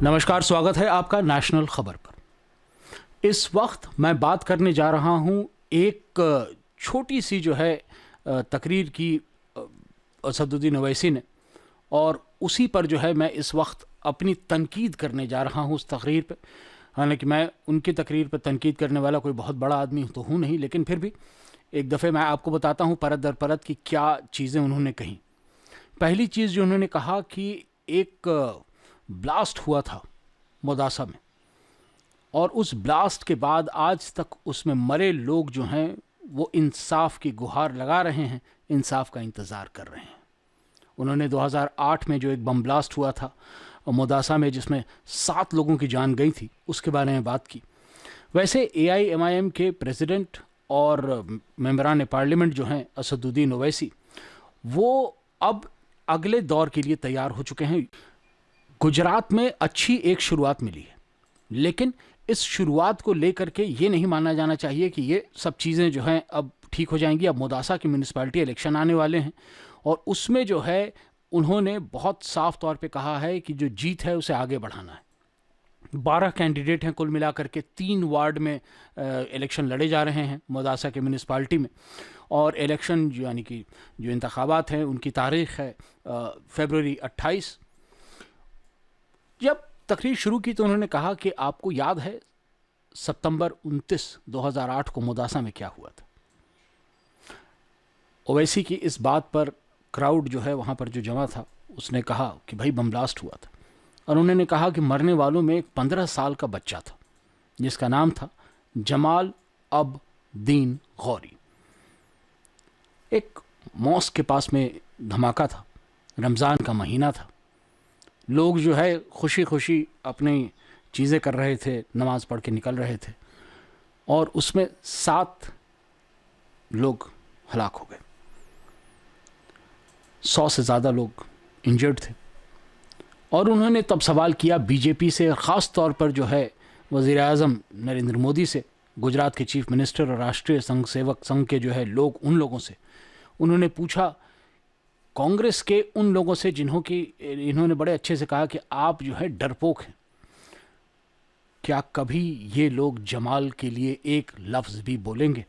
नमस्कार, स्वागत है आपका नेशनल खबर पर। इस वक्त मैं बात करने जा रहा हूं एक छोटी सी जो है तकरीर की असदुद्दीन ओवैसी ने, और उसी पर जो है मैं इस वक्त अपनी तनकीद करने जा रहा हूं उस तकरीर पे। हालांकि मैं उनकी तकरीर पर तनकीद करने वाला कोई बहुत बड़ा आदमी तो हूं नहीं, लेकिन फिर भी एक दफ़े मैं आपको बताता हूं परत दर परत कि क्या चीज़ें उन्होंने कही। पहली चीज़ जो उन्होंने कहा कि एक ब्लास्ट हुआ था मोदासा में, और उस ब्लास्ट के बाद आज तक उसमें मरे लोग जो हैं वो इंसाफ की गुहार लगा रहे हैं, इंसाफ का इंतज़ार कर रहे हैं। उन्होंने 2008 में जो एक बम ब्लास्ट हुआ था मोदासा में, जिसमें 7 लोगों की जान गई थी, उसके बारे में बात की। वैसे AIMIM के प्रेसिडेंट और मेंबरान पार्लियामेंट जो हैं असदुद्दीन ओवैसी, वो अब अगले दौर के लिए तैयार हो चुके हैं। गुजरात में अच्छी एक शुरुआत मिली है, लेकिन इस शुरुआत को लेकर के ये नहीं माना जाना चाहिए कि ये सब चीज़ें जो हैं अब ठीक हो जाएंगी। अब मोदासा की म्यूनिसिपैलिटी इलेक्शन आने वाले हैं, और उसमें जो है उन्होंने बहुत साफ तौर पे कहा है कि जो जीत है उसे आगे बढ़ाना है। 12 कैंडिडेट हैं कुल मिलाकर के, 3 वार्ड में इलेक्शन लड़े जा रहे हैं मोदासा के म्यूनिसिपैलिटी में। और इलेक्शन यानी कि जो इंतखाबात हैं उनकी तारीख है फरवरी 28। जब तकरीर शुरू की तो उन्होंने कहा कि आपको याद है सितंबर 29, 2008 को मोदासा में क्या हुआ था। ओवैसी की इस बात पर क्राउड जो है वहाँ पर जो जमा था उसने कहा कि भाई बम ब्लास्ट हुआ था, और उन्होंने कहा कि मरने वालों में एक 15 साल का बच्चा था जिसका नाम था जमाल अब दीन गौरी। एक मॉस्क के पास में धमाका था, रमज़ान का महीना था, लोग जो है खुशी खुशी अपनी चीज़ें कर रहे थे, नमाज पढ़ के निकल रहे थे, और उसमें 7 लोग हलाक हो गए, 100 से ज़्यादा लोग इंजर्ड थे। और उन्होंने तब सवाल किया बीजेपी से, ख़ास तौर पर जो है वज़ीर आज़म नरेंद्र मोदी से, गुजरात के चीफ मिनिस्टर और राष्ट्रीय संघ सेवक संघ के जो है लोग, उन लोगों से उन्होंने पूछा, कांग्रेस के उन लोगों से जिन्हों की इन्होंने बड़े अच्छे से कहा कि आप जो है डरपोक हैं, क्या कभी ये लोग जमाल के लिए एक लफ्ज़ भी बोलेंगे?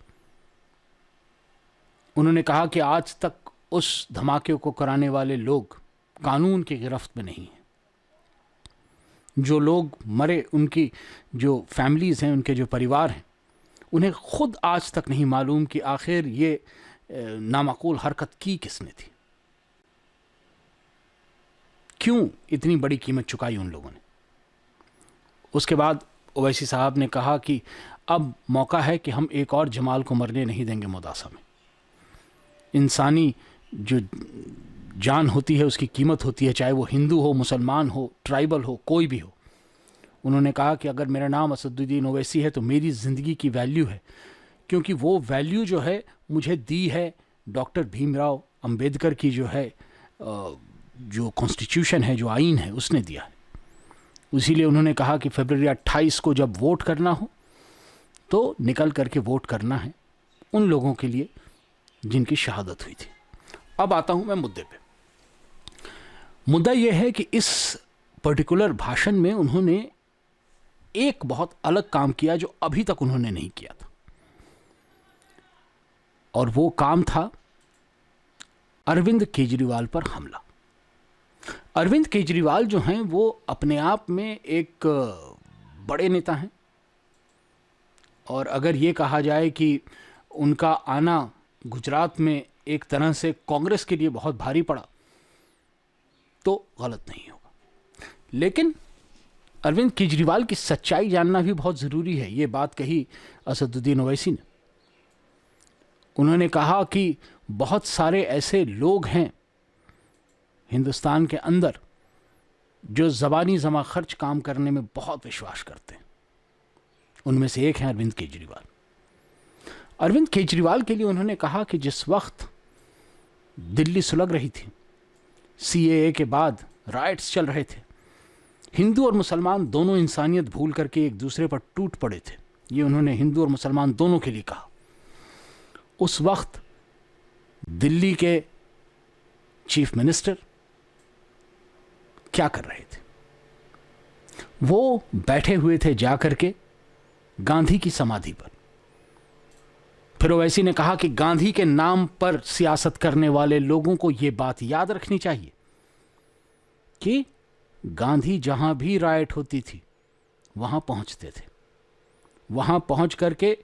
उन्होंने कहा कि आज तक उस धमाके को कराने वाले लोग कानून की गिरफ्त में नहीं हैं। जो लोग मरे, उनकी जो फैमिलीज़ हैं, उनके जो परिवार हैं, उन्हें खुद आज तक नहीं मालूम कि आखिर ये नामाकूल हरकत की किसने थी, क्यों इतनी बड़ी कीमत चुकाई उन लोगों ने। उसके बाद ओवैसी साहब ने कहा कि अब मौका है कि हम एक और जमाल को मरने नहीं देंगे मोदासा में। इंसानी जो जान होती है उसकी कीमत होती है, चाहे वो हिंदू हो, मुसलमान हो, ट्राइबल हो, कोई भी हो। उन्होंने कहा कि अगर मेरा नाम असदुद्दीन ओवैसी है तो मेरी ज़िंदगी की वैल्यू है, क्योंकि वो वैल्यू जो है मुझे दी है डॉक्टर भीमराव अंबेडकर की जो है जो कॉन्स्टिट्यूशन है, जो आइन है, उसने दिया है। इसीलिए उन्होंने कहा कि फरवरी 28 को जब वोट करना हो तो निकल करके वोट करना है उन लोगों के लिए जिनकी शहादत हुई थी। अब आता हूं मैं मुद्दे पे। मुद्दा यह है कि इस पर्टिकुलर भाषण में उन्होंने एक बहुत अलग काम किया जो अभी तक उन्होंने नहीं किया था, और वो काम था अरविंद केजरीवाल पर हमला। अरविंद केजरीवाल जो हैं वो अपने आप में एक बड़े नेता हैं, और अगर ये कहा जाए कि उनका आना गुजरात में एक तरह से कांग्रेस के लिए बहुत भारी पड़ा तो गलत नहीं होगा। लेकिन अरविंद केजरीवाल की सच्चाई जानना भी बहुत ज़रूरी है। ये बात कही असदुद्दीन ओवैसी ने। उन्होंने कहा कि बहुत सारे ऐसे लोग हैं हिंदुस्तान के अंदर जो ज़बानी जमा खर्च काम करने में बहुत विश्वास करते हैं। उनमें से एक है अरविंद केजरीवाल। अरविंद केजरीवाल के लिए उन्होंने कहा कि जिस वक्त दिल्ली सुलग रही थी, CAA के बाद राइट्स चल रहे थे, हिंदू और मुसलमान दोनों इंसानियत भूल करके एक दूसरे पर टूट पड़े थे। ये उन्होंने हिंदू और मुसलमान दोनों के लिए कहा। उस वक्त दिल्ली के चीफ मिनिस्टर क्या कर रहे थे? वो बैठे हुए थे जाकर के गांधी की समाधि पर। फिर ओवैसी ने कहा कि गांधी के नाम पर सियासत करने वाले लोगों को यह बात याद रखनी चाहिए कि गांधी जहां भी राइट होती थी वहां पहुंचते थे, वहां पहुंच करके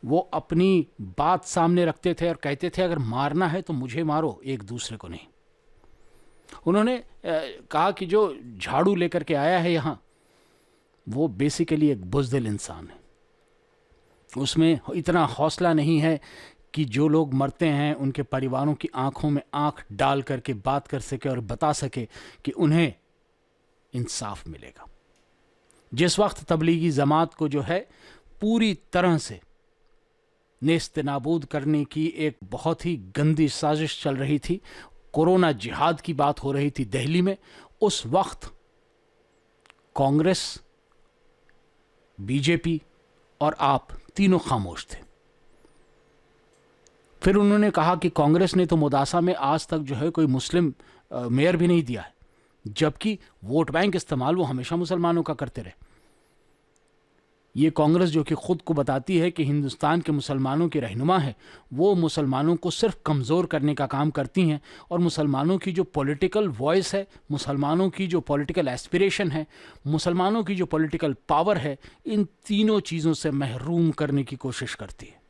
वो अपनी बात सामने रखते थे और कहते थे अगर मारना है तो मुझे मारो, एक दूसरे को नहीं। उन्होंने कहा कि जो झाड़ू लेकर के आया है यहां, वो बेसिकली एक बुज़दिल इंसान है। उसमें इतना हौसला नहीं है कि जो लोग मरते हैं उनके परिवारों की आंखों में आंख डाल करके बात कर सके और बता सके कि उन्हें इंसाफ मिलेगा। जिस वक्त तबलीगी जमात को जो है पूरी तरह से नेस्त नाबूद करने की एक बहुत ही गंदी साजिश चल रही थी, कोरोना जिहाद की बात हो रही थी दिल्ली में, उस वक्त कांग्रेस, बीजेपी और आप तीनों खामोश थे। फिर उन्होंने कहा कि कांग्रेस ने तो मुदासा में आज तक जो है कोई मुस्लिम मेयर भी नहीं दिया है, जबकि वोट बैंक इस्तेमाल वो हमेशा मुसलमानों का करते रहे। ये कांग्रेस जो कि खुद को बताती है कि हिंदुस्तान के मुसलमानों की रहनुमा है, वो मुसलमानों को सिर्फ कमज़ोर करने का काम करती हैं और मुसलमानों की जो पॉलिटिकल वॉइस है, मुसलमानों की जो पॉलिटिकल एस्पिरेशन है, मुसलमानों की जो पॉलिटिकल पावर है, इन तीनों चीज़ों से महरूम करने की कोशिश करती है।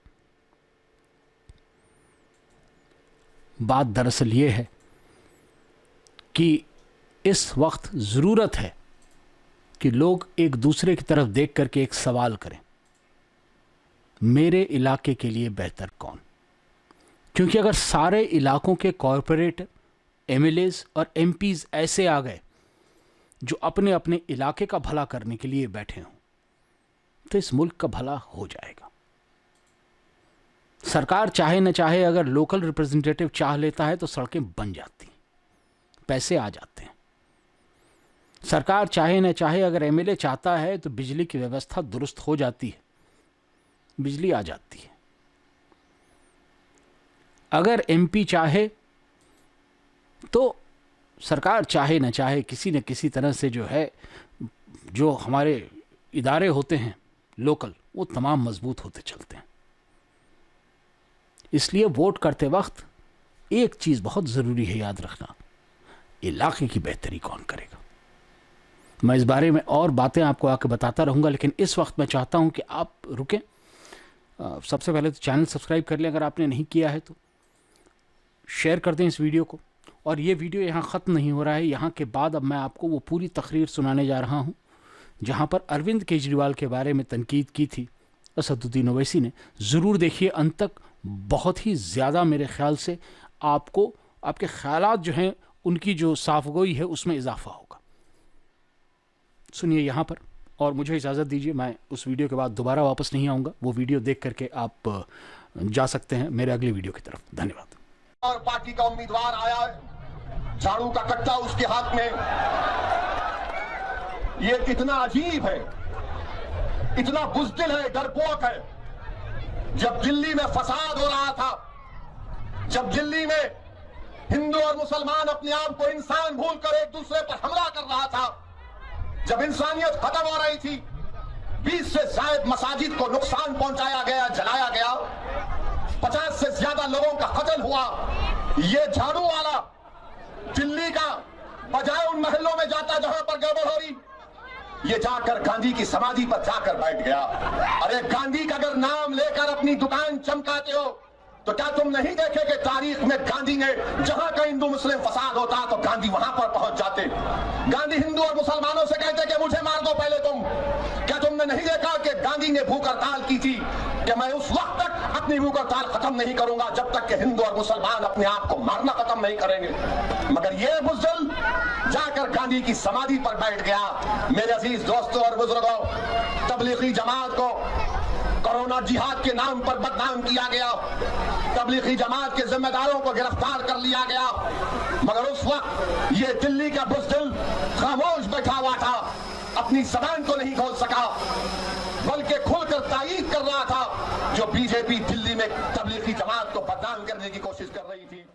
बात दरअसल ये है कि इस वक्त ज़रूरत है कि लोग एक दूसरे की तरफ देख करके एक सवाल करें, मेरे इलाके के लिए बेहतर कौन? क्योंकि अगर सारे इलाकों के कॉरपोरेटर, एमएलएज और एमपीज ऐसे आ गए जो अपने अपने इलाके का भला करने के लिए बैठे हों, तो इस मुल्क का भला हो जाएगा। सरकार चाहे न चाहे, अगर लोकल रिप्रेजेंटेटिव चाह लेता है तो सड़कें बन जाती, पैसे आ जाते हैं। सरकार चाहे न चाहे, अगर एमएलए चाहता है तो बिजली की व्यवस्था दुरुस्त हो जाती है, बिजली आ जाती है। अगर एमपी चाहे तो सरकार चाहे न चाहे किसी न किसी तरह से जो है, जो हमारे इदारे होते हैं लोकल, वो तमाम मजबूत होते चलते हैं। इसलिए वोट करते वक्त एक चीज़ बहुत ज़रूरी है याद रखना, इलाके की बेहतरी कौन करेगा। मैं इस बारे में और बातें आपको आके बताता रहूँगा, लेकिन इस वक्त मैं चाहता हूँ कि आप रुकें। सबसे पहले तो चैनल सब्सक्राइब कर लें अगर आपने नहीं किया है तो, शेयर कर दें इस वीडियो को। और ये वीडियो यहाँ ख़त्म नहीं हो रहा है, यहाँ के बाद अब मैं आपको वो पूरी तकरीर सुनाने जा रहा हूँ जहाँ पर अरविंद केजरीवाल के बारे में तनकीद की थी असदुद्दीन ओवैसी ने। ज़रूर देखिए अंत तक, बहुत ही ज़्यादा मेरे ख्याल से आपको आपके ख्यालात जो हैं उनकी जो साफगोई है उसमें इजाफा होगा। सुनिए यहाँ पर, और मुझे इजाज़त दीजिए, मैं उस वीडियो के बाद दोबारा वापस नहीं आऊँगा। वो वीडियो देख करके आप जा सकते हैं मेरे अगले वीडियो की तरफ। धन्यवाद। और पार्टी का उम्मीदवार आया, झाड़ू का कट्टा उसके हाथ में। ये इतना अजीब है, इतना बुज़दिल है, डरपोक है। जब दिल्ली में फसाद हो रहा था, जब दिल्ली में हिंदू और मुसलमान अपने आप को इंसान भूलकर एक दूसरे पर हमला कर रहा था, जब इंसानियत खत्म हो रही थी, 20 से ज्यादा मसाजिद को नुकसान पहुंचाया गया, जलाया गया, 50 से ज्यादा लोगों का कत्ल हुआ, ये झाड़ू वाला दिल्ली का बजाय उन महलों में जाता जहां पर गड़बड़ हो रही, ये जाकर गांधी की समाधि पर जाकर बैठ गया। अरे गांधी का अगर नाम लेकर अपनी दुकान चमकाते हो तो क्या तुम नहीं देखे कि तारीख में गांधी ने जहां का हिंदू मुस्लिम फसाद होता तो गांधी वहां पर पहुंच जाते। गांधी हिंदू और मुसलमानों से कहते कि मुझे मार दो पहले तुम। क्या तुमने नहीं देखा कि गांधी ने भूख हड़ताल की थी कि मैं उस वक्त तक अपनी भूख हड़ताल खत्म नहीं करूंगा जब तक कि हिंदू और मुसलमान अपने आप को मारना खत्म नहीं करेंगे। मगर ये बुज़दिल जाकर गांधी की समाधि पर बैठ गया। मेरे अजीज दोस्तों और बुजुर्गों, तबलीगी जमात को कोरोना जिहाद के नाम पर बदनाम किया गया, तबलीगी जमात के जिम्मेदारों को गिरफ्तार कर लिया गया, मगर उस वक्त ये दिल्ली का बुज़दिल खामोश बैठा हुआ था, अपनी ज़बान को नहीं खोल सका, बल्कि खुलकर तायीद कर रहा था जो बीजेपी दिल्ली में तबलीगी जमात को बदनाम करने की कोशिश कर रही थी।